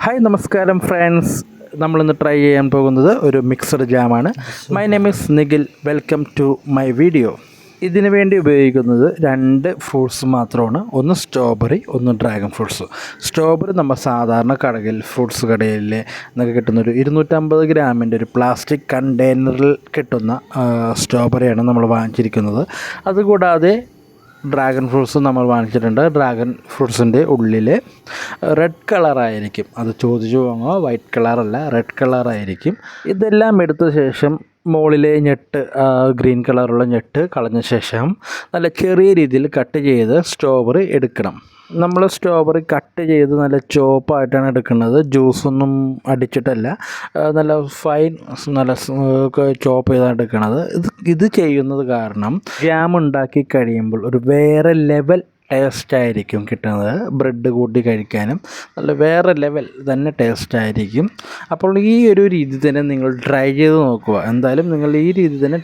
Hi നമസ്കാരം friends, നമ്മളിന്ന് try ചെയ്യാൻ പോകുന്നത് ഒരു മിക്സഡ് ജാമാണ്. My name is Nikhil. Welcome to my video. ഇതിനു വേണ്ടി ഉപയോഗിക്കുന്നത് 2 ഫ്രൂട്ട്സ് മാത്രമാണ്. ഒന്ന് സ്ട്രോബെറി, ഒന്ന് ഡ്രാഗൺ ഫ്രൂട്ട്സ്. സ്ട്രോബെറി നമ്മൾ സാധാരണ കടയിൽ ഫ്രൂട്ട്സ് കടയിൽ നിന്നൊക്കെ കിട്ടുന്ന ഒരു 250 ഗ്രാമിൻ്റെ ഒരു പ്ലാസ്റ്റിക് കണ്ടെയ്നറിൽ കിട്ടുന്ന സ്ട്രോബെറിയാണ് നമ്മൾ വാങ്ങിച്ചിരിക്കുന്നത്. അതുകൂടാതെ ഡ്രാഗൺ ഫ്രൂട്ട്സ് നമ്മൾ വാങ്ങിച്ചിട്ടുണ്ട്. ഡ്രാഗൺ ഫ്രൂട്ട്സിൻ്റെ ഉള്ളിൽ റെഡ് കളറായിരിക്കും. അത് ചോദിച്ചു വാങ്ങുക, വൈറ്റ് കളറല്ല, റെഡ് കളറായിരിക്കും. ഇതെല്ലാം എടുത്ത ശേഷം മുകളിലെ ഞെട്ട്, ഗ്രീൻ കളറുള്ള ഞെട്ട് കളഞ്ഞ ശേഷം നല്ല ചെറിയ രീതിയിൽ കട്ട് ചെയ്ത് സ്ട്രോബെറി എടുക്കണം. നമ്മൾ സ്ട്രോബെറി കട്ട് ചെയ്ത് നല്ല ചോപ്പായിട്ടാണ് എടുക്കുന്നത്. ജ്യൂസൊന്നും അടിച്ചിട്ടല്ല, നല്ല ഫൈൻ, നല്ല ചോപ്പ് ചെയ്താണ് എടുക്കുന്നത്. ഇത് ചെയ്യുന്നത് കാരണം ജാം ഉണ്ടാക്കി കഴിയുമ്പോൾ ഒരു വേറെ ലെവൽ ടേസ്റ്റായിരിക്കും കിട്ടുന്നത്. ബ്രെഡ് കൂട്ടി കഴിക്കാനും നല്ല വേറെ ലെവൽ തന്നെ ടേസ്റ്റായിരിക്കും. അപ്പോൾ ഈ ഒരു രീതി തന്നെ നിങ്ങൾ ട്രൈ ചെയ്ത് നോക്കുക. എന്തായാലും നിങ്ങൾ ഈ രീതി തന്നെ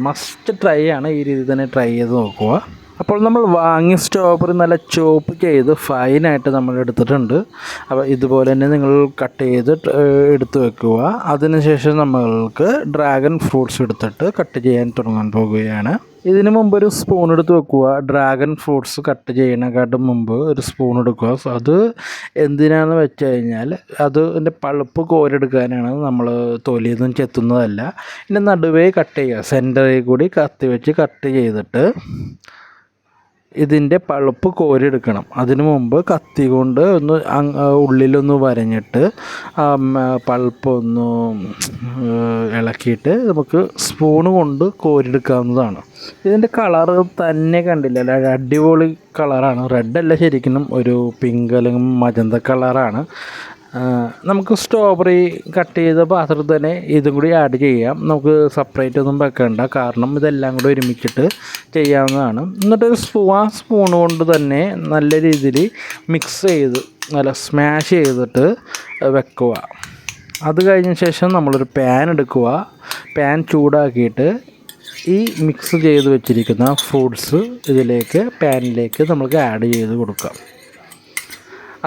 മസ്റ്റ് ട്രൈ ആണ്. ഈ രീതി തന്നെ ട്രൈ ചെയ്ത് നോക്കുക. അപ്പോൾ നമ്മൾ വാങ്ങിയ സ്ട്രോബെറി നല്ല ചോപ്പ് ചെയ്ത് ഫൈനായിട്ട് നമ്മൾ എടുത്തിട്ടുണ്ട്. അപ്പോൾ ഇതുപോലെ തന്നെ നിങ്ങൾ കട്ട് ചെയ്ത് എടുത്ത് വെക്കുക. അതിനുശേഷം നമ്മൾക്ക് ഡ്രാഗൺ ഫ്രൂട്ട്സ് എടുത്തിട്ട് കട്ട് ചെയ്യാൻ തുടങ്ങാൻ പോകുകയാണ്. ഇതിന് മുമ്പ് ഒരു സ്പൂൺ എടുത്ത് വെക്കുക. ഡ്രാഗൺ ഫ്രൂട്ട്സ് കട്ട് ചെയ്യുന്നതിനെക്കാട്ടും മുമ്പ് ഒരു സ്പൂൺ എടുക്കുക. അത് എന്തിനാണെന്ന് വെച്ച് കഴിഞ്ഞാൽ അതിൻ്റെ പൾപ്പ് കോരെടുക്കാനാണ്. നമ്മൾ തൊലിയൊന്നും ചെത്തുന്നതല്ല. ഇതിൻ്റെ നടുവേ കട്ട് ചെയ്യുക. സെൻറ്ററിൽ കൂടി കത്തി വെച്ച് കട്ട് ചെയ്തിട്ട് ഇതിൻ്റെ പൾപ്പ് കോരിയെടുക്കണം. അതിനു മുമ്പ് കത്തി കൊണ്ട് ഒന്ന് ഉള്ളിലൊന്ന് വരഞ്ഞിട്ട് പൾപ്പ് ഒന്ന് ഇളക്കിയിട്ട് നമുക്ക് സ്പൂണ് കൊണ്ട് കോരിയെടുക്കാവുന്നതാണ്. ഇതിൻ്റെ കളറ് തന്നെ കണ്ടില്ല, അടിപൊളി കളറാണ്. റെഡല്ല, ശരിക്കും ഒരു പിങ്ക് അല്ലെങ്കിൽ മജന്ത കളറാണ്. നമുക്ക് സ്ട്രോബെറി കട്ട് ചെയ്ത പാത്രത്തിൽ തന്നെ ഇതും കൂടി ആഡ് ചെയ്യാം. നമുക്ക് സെപ്പറേറ്റ് ഒന്നും വെക്കണ്ട, കാരണം ഇതെല്ലാം കൂടി ഒരുമിച്ചിട്ട് ചെയ്യാവുന്നതാണ്. എന്നിട്ട് ആ സ്പൂൺ കൊണ്ട് തന്നെ നല്ല രീതിയിൽ മിക്സ് ചെയ്ത് നല്ല സ്മാഷ് ചെയ്തിട്ട് വെക്കുക. അത് കഴിഞ്ഞ ശേഷം നമ്മളൊരു പാൻ എടുക്കുക. പാൻ ചൂടാക്കിയിട്ട് ഈ മിക്സ് ചെയ്ത് വെച്ചിരിക്കുന്ന ഫ്രൂട്ട്സ് ഇതിലേക്ക് പാനിലേക്ക് നമുക്ക് ആഡ് ചെയ്ത് കൊടുക്കാം.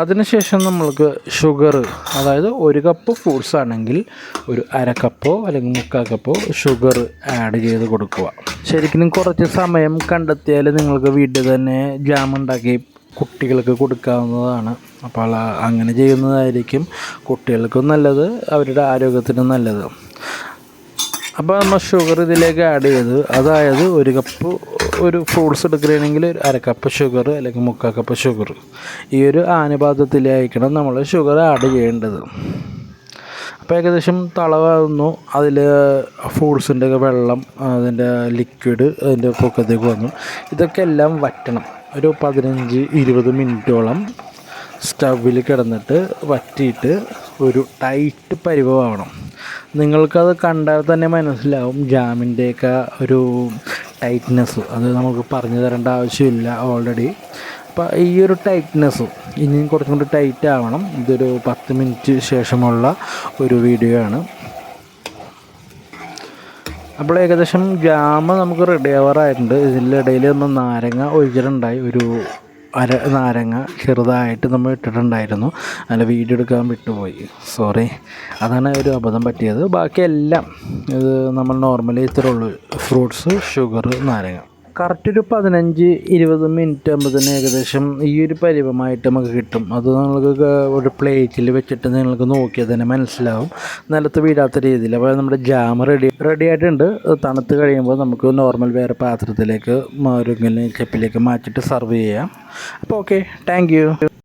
അതിനുശേഷം നമ്മൾക്ക് ഷുഗർ, അതായത് 1 കപ്പ് ഫ്രൂട്ട്സ് ആണെങ്കിൽ ഒരു 1/2 കപ്പോ അല്ലെങ്കിൽ 3/4 കപ്പോ ഷുഗർ ആഡ് ചെയ്ത് കൊടുക്കുക. ശരിക്കും കുറച്ച് സമയം കണ്ടെത്തിയാൽ നിങ്ങൾക്ക് വീട്ടിൽ തന്നെ ജാം ഉണ്ടാക്കി കുട്ടികൾക്ക് കൊടുക്കാവുന്നതാണ്. അപ്പോൾ അങ്ങനെ ചെയ്യുന്നതായിരിക്കും കുട്ടികൾക്കും നല്ലത്, അവരുടെ ആരോഗ്യത്തിനും നല്ലത്. അപ്പോൾ നമ്മൾ ഷുഗർ ഇതിലേക്ക് ആഡ് ചെയ്ത്, അതായത് 1 കപ്പ് ഒരു ഫ്രൂട്ട്സ് എടുക്കുകയാണെങ്കിൽ 1/2 കപ്പ് ഷുഗർ അല്ലെങ്കിൽ 3/4 കപ്പ് ഷുഗർ, ഈ ഒരു അനുപാതത്തിലായിരിക്കണം നമ്മൾ ഷുഗർ ആഡ് ചെയ്യേണ്ടത്. അപ്പോൾ ഏകദേശം തളവാകുന്നു. അതിൽ ഫ്രൂട്ട്സിൻ്റെ വെള്ളം, അതിൻ്റെ ലിക്വിഡ് അതിൻ്റെ പൊക്കത്തേക്ക് വന്നു. ഇതൊക്കെ എല്ലാം വറ്റണം. ഒരു 15-20 മിനിറ്റോളം സ്റ്റൗവിൽ കിടന്നിട്ട് വറ്റിയിട്ട് ഒരു ടൈറ്റ് പരുവമാവണം. നിങ്ങൾക്കത് കണ്ടാൽ തന്നെ മനസ്സിലാവും ജാമിൻ്റെയൊക്കെ ഒരു ടൈറ്റ്നെസ്. അത് നമുക്ക് പറഞ്ഞു തരേണ്ട ആവശ്യമില്ല ഓൾറെഡി. അപ്പോൾ ഈ ഒരു ടൈറ്റ്നെസ് ഇനിയും കുറച്ചും കൂടി ടൈറ്റ് ആവണം. ഇതൊരു 10 മിനിറ്റ് ശേഷമുള്ള ഒരു വീഡിയോ ആണ്. അപ്പോൾ ഏകദേശം ജാം നമുക്ക് റെഡി ആവാറായിട്ടുണ്ട്. ഇതിൻ്റെ ഇടയിൽ നമ്മൾ നാരങ്ങ ഒഴിച്ചിട്ടുണ്ടായി. ഒരു 1/2 നാരങ്ങ ചെറുതായിട്ട് നമ്മൾ ഇട്ടിട്ടുണ്ടായിരുന്നു. അതിൽ വീഡിയോ എടുക്കാൻ വിട്ടുപോയി, സോറി. അതാണ് ഒരു അബദ്ധം പറ്റിയത്. ബാക്കിയെല്ലാം ഇത് നമ്മൾ നോർമലി ഇത്രയുള്ളൂ: ഫ്രൂട്ട്സ്, ഷുഗർ, നാരങ്ങ. കറക്റ്റ് ഒരു 15-20 മിനിറ്റ് ആകുമ്പോൾ തന്നെ ഏകദേശം ഈ ഒരു പരുവമായിട്ട് നമുക്ക് കിട്ടും. അത് നിങ്ങൾക്ക് ഒരു പ്ലേറ്റിൽ വെച്ചിട്ട് നിങ്ങൾക്ക് നോക്കിയാൽ തന്നെ മനസ്സിലാവും, നിലത്ത് വീഴാത്ത രീതിയിൽ. അപ്പോൾ നമ്മുടെ ജാം റെഡി ആയിട്ടുണ്ട്. തണുത്ത് കഴിയുമ്പോൾ നമുക്ക് നോർമൽ വേറെ പാത്രത്തിലേക്ക്, ചെപ്പിലേക്ക് മാറ്റിയിട്ട് സെർവ് ചെയ്യാം. അപ്പോൾ ഓക്കെ, താങ്ക് യു.